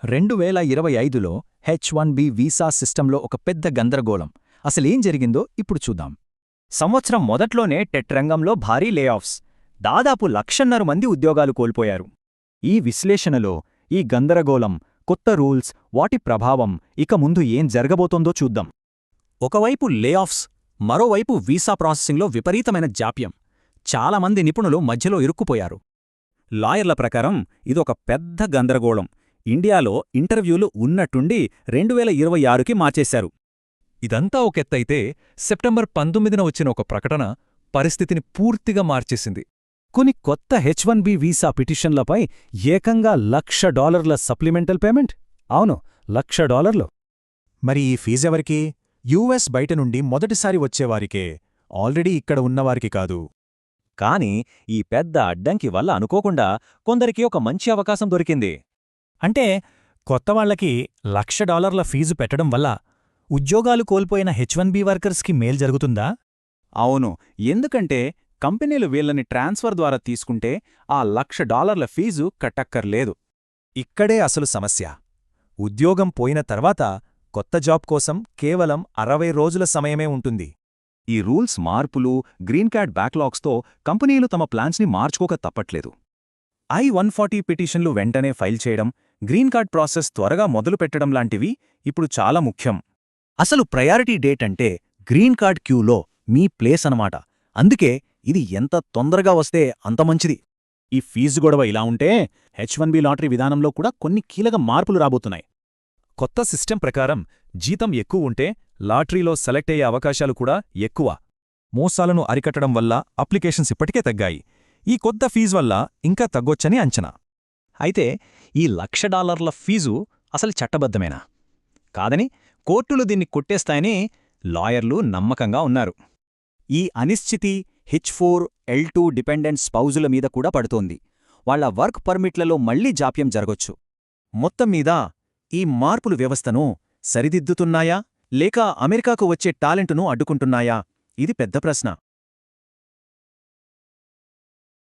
2025లో H1B visa సిస్టంలో ఒక పెద్ద గందరగోళం. అసలేం జరిగిందో ఇప్పుడు చూద్దాం. సంవత్సరం మొదట్లోనే టెట్ రంగంలో భారీ లేఆఫ్స్. దాదాపు 1,50,000 మంది ఉద్యోగాలు కోల్పోయారు. ఈ విశ్లేషణలో ఈ గందరగోళం, కొత్త రూల్స్, వాటి ప్రభావం, ఇక ముందు ఏం జరగబోతోందో చూద్దాం. ఒకవైపు లేఆఫ్స్, మరోవైపు వీసా ప్రాసెసింగ్లో విపరీతమైన జాప్యం. చాలామంది నిపుణులు మధ్యలో ఇరుక్కుపోయారు. లాయర్ల ప్రకారం ఇదొక పెద్ద గందరగోళం. ఇండియాలో ఇంటర్వ్యూలు ఉన్నట్టుండి 2026కి మార్చేశారు. ఇదంతా ఒకెత్తైతే సెప్టెంబర్ 19న వచ్చిన ఒక ప్రకటన పరిస్థితిని పూర్తిగా మార్చేసింది. కొన్ని కొత్త H1B వీసా పిటిషన్లపై ఏకంగా $1,00,000 సప్లిమెంటల్ పేమెంట్. అవును, $1,00,000. మరి ఈ ఫీజెవరికి? యూఎస్ బయట నుండి మొదటిసారి వచ్చేవారికే, ఆల్రెడీ ఇక్కడ ఉన్నవారికి కాదు. కాని ఈ పెద్ద అడ్డంకి వల్ల అనుకోకుండా కొందరికి ఒక మంచి అవకాశం దొరికింది. అంటే కొత్తవాళ్లకి $1,00,000 ఫీజు పెట్టడం వల్ల ఉద్యోగాలు కోల్పోయిన H1B వర్కర్స్కి మేలు జరుగుతుందా? అవును, ఎందుకంటే కంపెనీలు వీళ్ళని ట్రాన్స్ఫర్ ద్వారా తీసుకుంటే ఆ $1,00,000 ఫీజు కట్టక్కర్లేదు. ఇక్కడే అసలు సమస్య. ఉద్యోగం పోయిన తర్వాత కొత్త జాబ్ కోసం కేవలం 60 రోజుల సమయమే ఉంటుంది. ఈ రూల్స్ మార్పులు, గ్రీన్ కార్డ్ బ్యాక్లాగ్స్తో కంపెనీలు తమ ప్లాన్స్ని మార్చుకోక తప్పట్లేదు. I-140 పిటిషన్లు వెంటనే ఫైల్ చేయడం, గ్రీన్ కార్డ్ ప్రాసెస్ త్వరగా మొదలుపెట్టడం లాంటివి ఇప్పుడు చాలా ముఖ్యం. అసలు ప్రయారిటీ డేట్ అంటే గ్రీన్ కార్డ్ క్యూలో మీ ప్లేస్ అనమాట. అందుకే ఇది ఎంత తొందరగా వస్తే అంత మంచిది. ఈ ఫీజు గొడవ ఇలా ఉంటే H1B లాటరీ విధానంలో కూడా కొన్ని కీలక మార్పులు రాబోతున్నాయి. కొత్త సిస్టమ్ ప్రకారం జీతం ఎక్కువ ఉంటే లాటరీలో సెలెక్ట్ అయ్యే అవకాశాలు కూడా ఎక్కువ. మోసాలను అరికట్టడం వల్ల అప్లికేషన్స్ ఇప్పటికే తగ్గాయి. ఈ కొత్త ఫీజు వల్ల ఇంకా తగ్గొచ్చని అంచనా. అయితే ఈ $1,00,000 ఫీజు అసలు చట్టబద్ధమేనా కాదని కోర్టులు దీన్ని కొట్టేస్తాయని లాయర్లు నమ్మకంగా ఉన్నారు. ఈ అనిశ్చితి H4L2 డిపెండెంట్ స్పౌజుల మీద కూడా పడుతోంది. వాళ్ల వర్క్ పర్మిట్లలో మళ్లీ జాప్యం జరగొచ్చు. మొత్తం మీద ఈ మార్పులు వ్యవస్థను సరిదిద్దుతున్నాయా లేక అమెరికాకు వచ్చే టాలెంటును అడ్డుకుంటున్నాయా? ఇది పెద్ద ప్రశ్న.